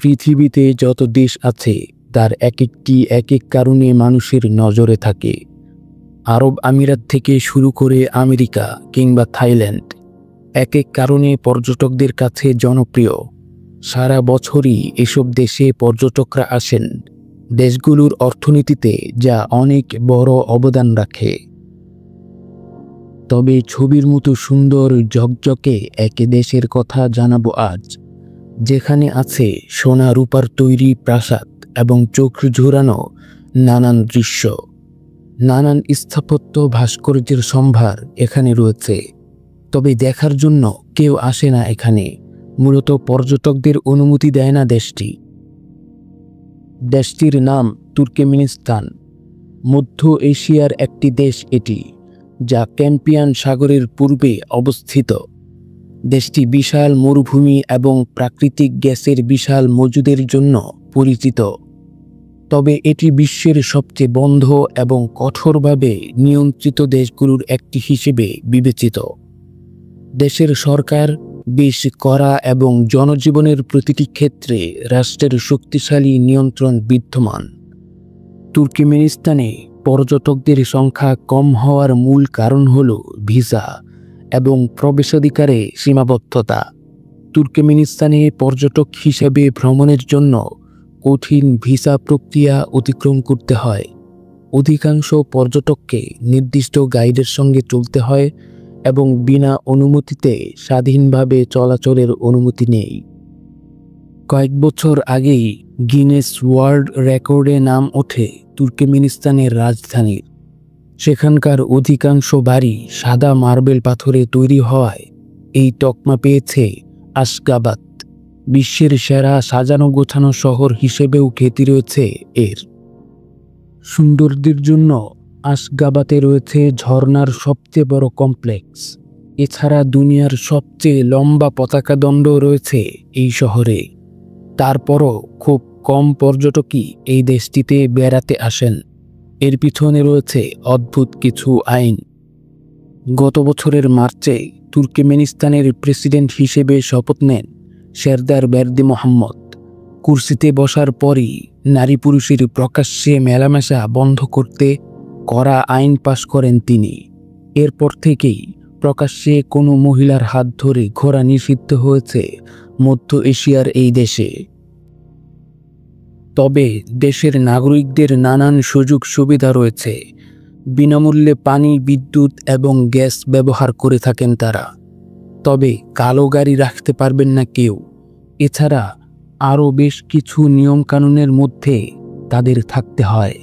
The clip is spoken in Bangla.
পৃথিবীতে যত দেশ আছে তার এক এক কারণে মানুষের নজরে থাকে। আরব আমিরাত থেকে শুরু করে আমেরিকা কিংবা থাইল্যান্ড এক কারণে পর্যটকদের কাছে জনপ্রিয়। সারা বছরই এসব দেশে পর্যটকরা আসেন, দেশগুলোর অর্থনীতিতে যা অনেক বড় অবদান রাখে। তবে ছবির মতো সুন্দর ঝকঝকে এক দেশের কথা জানাবো আজ, যেখানে আছে সোনা রূপার তৈরি প্রাসাদ এবং চোখ জোড়ানো নানান দৃশ্য। নানান স্থাপত্য ভাস্কর্যের সম্ভার এখানে রয়েছে। তবে দেখার জন্য কেউ আসে না এখানে, মূলত পর্যটকদের অনুমতি দেয় না দেশটি। দেশটির নাম তুর্কমেনিস্তান। মধ্য এশিয়ার একটি দেশ এটি, যা ক্যাস্পিয়ান সাগরের পূর্বে অবস্থিত। দেশটি বিশাল মরুভূমি এবং প্রাকৃতিক গ্যাসের বিশাল মজুদের জন্য পরিচিত। তবে এটি বিশ্বের সবচেয়ে বন্ধ এবং কঠোরভাবে নিয়ন্ত্রিত দেশগুলোর একটি হিসেবে বিবেচিত। দেশের সরকার বেশ কড়া এবং জনজীবনের প্রতিটি ক্ষেত্রে রাষ্ট্রের শক্তিশালী নিয়ন্ত্রণ বিদ্যমান। তুর্কমেনিস্তানে পর্যটকদের সংখ্যা কম হওয়ার মূল কারণ হল ভিসা এবং প্রবেশাধিকারে সীমাবদ্ধতা। তুর্কমেনিস্তানে পর্যটক হিসেবে ভ্রমণের জন্য কঠিন ভিসা প্রক্রিয়া অতিক্রম করতে হয়। অধিকাংশ পর্যটককে নির্দিষ্ট গাইডের সঙ্গে চলতে হয় এবং বিনা অনুমতিতে স্বাধীনভাবে চলাচলের অনুমতি নেই। কয়েক বছর আগেই গিনেস ওয়ার্ল্ড রেকর্ডে নাম ওঠে তুর্কমেনিস্তানের রাজধানীর। সেখানকার অধিকাংশ বাড়ি সাদা মার্বেল পাথরে তৈরি হওয়ায় এই তকমা পেয়েছে আশগাবাত। বিশ্বের সেরা সাজানো গোছানো শহর হিসেবেও খ্যাতি রয়েছে এর। সৌন্দর্যের জন্য আশগাবাতে রয়েছে ঝর্ণার সবচেয়ে বড় কমপ্লেক্স। এছাড়া দুনিয়ার সবচেয়ে লম্বা পতাকা দণ্ড রয়েছে এই শহরে। তারপরও খুব কম পর্যটকই এই দেশটিতে বেড়াতে আসেন। এর পিছনে রয়েছে অদ্ভুত কিছু আইন। গত বছরের মার্চে তুর্কমেনিস্তানের প্রেসিডেন্ট হিসেবে শপথ নেন সেরদার বেরদিমুহাম্মদ। কুর্সিতে বসার পরই নারী পুরুষের প্রকাশ্যে মেলামেশা বন্ধ করতে কড়া আইন পাশ করেন তিনি। এরপর থেকেই প্রকাশ্যে কোনো মহিলার হাত ধরে ঘোরা নিষিদ্ধ হয়েছে মধ্য এশিয়ার এই দেশে। তবে দেশের নাগরিকদের নানান সুযোগ সুবিধা রয়েছে। বিনামূল্যে পানি, বিদ্যুৎ এবং গ্যাস ব্যবহার করে থাকেন তারা। তবে কালো গাড়ি রাখতে পারবেন না কেউ। এছাড়া আরও বেশ কিছু নিয়মকানুনের মধ্যে তাদের থাকতে হয়।